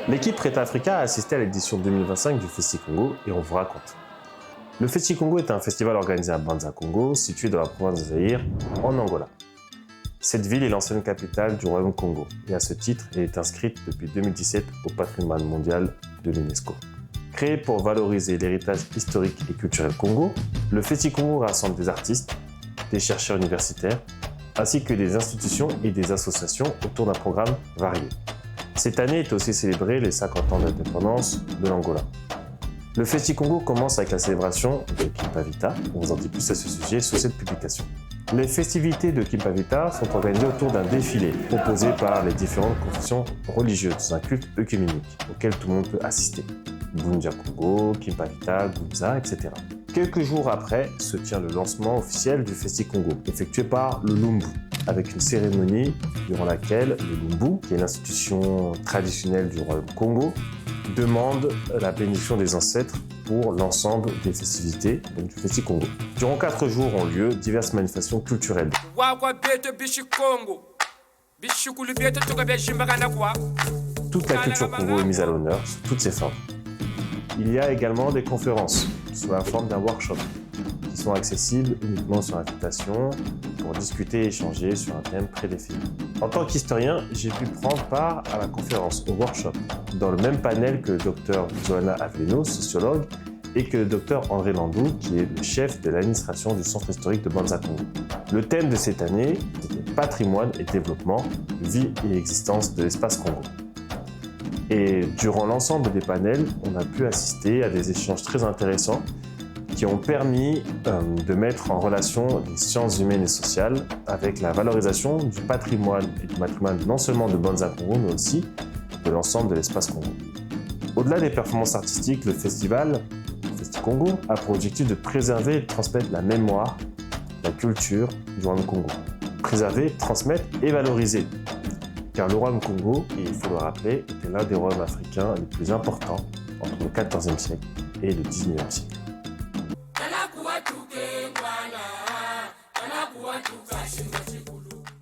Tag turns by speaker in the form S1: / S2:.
S1: L'équipe Preta Africa a assisté à l'édition 2025 du Festi-Congo et on vous raconte. Le Festi-Congo est un festival organisé à Banza-Congo, situé dans la province de Zaïre, en Angola. Cette ville est l'ancienne capitale du Royaume Congo et à ce titre, elle est inscrite depuis 2017 au patrimoine mondial de l'UNESCO. Créé pour valoriser l'héritage historique et culturel Congo, le Festi-Congo rassemble des artistes, des chercheurs universitaires, ainsi que des institutions et des associations autour d'un programme varié. Cette année est aussi célébré les 50 ans d'indépendance de l'Angola. Le Festi-Congo commence avec la célébration de Kimpavita. On vous en dit plus à ce sujet sur cette publication. Les festivités de Kimpavita sont organisées autour d'un défilé proposé par les différentes confessions religieuses dans un culte œcuménique auquel tout le monde peut assister. Bunja Congo, Kimpavita, Gunza, etc. Quelques jours après se tient le lancement officiel du Festi-Congo, effectué par le Lumbu, avec une cérémonie durant laquelle le Lumbu, qui est l'institution traditionnelle du Royaume Congo, demande la bénédiction des ancêtres pour l'ensemble des festivités du Festi-Congo. Durant 4 jours ont lieu diverses manifestations culturelles. Toute la culture Congo est mise à l'honneur sous toutes ses formes. Il y a également des conférences sous la forme d'un workshop qui sont accessibles uniquement sur invitation pour discuter et échanger sur un thème prédéfini. En tant qu'historien, j'ai pu prendre part à la conférence, au workshop, dans le même panel que le Dr Johanna Avleno, sociologue, et que le Dr André Landou, qui est le chef de l'administration du centre historique de Banza-Congo. Le thème de cette année était patrimoine et développement, vie et existence de l'espace Congo. Et durant l'ensemble des panels, on a pu assister à des échanges très intéressants qui ont permis de mettre en relation les sciences humaines et sociales avec la valorisation du patrimoine et du patrimoine non seulement de Banza-Congo, mais aussi de l'ensemble de l'espace Congo. Au-delà des performances artistiques, le festival, le Festi-Congo, a pour objectif de préserver et de transmettre la mémoire, la culture du Royaume Congo. Préserver, transmettre et valoriser. Car le Royaume Congo, et il faut le rappeler, était l'un des royaumes africains les plus importants entre le XIVe siècle et le XIXe siècle.